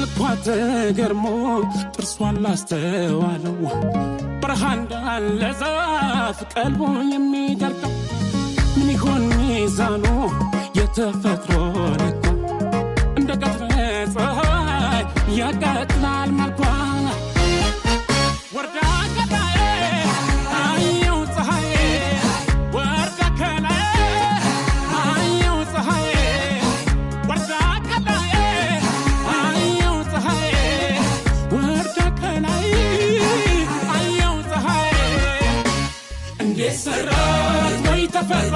መልኳት ገርሞ ጥርሷን ላስተዋለው ብርሃን እንዳለ ዛፍ ቀልቡ የሚደርቀው ምን ይሆን ሚዛኑ የተፈጥሮ ልኩ እንደ ቀትር ፀሐይ ያቃጥላል መልኳ ወርዳ ከላይ አየው ፀሐይ ወርዳ ከላይ አየው ፀሐይ ወርዳ ከላይ አየው ፀሐይ ወርዳ ከላይ አየው ፀሐይ እንዴት ሰራት ወይ ተፈጥሮ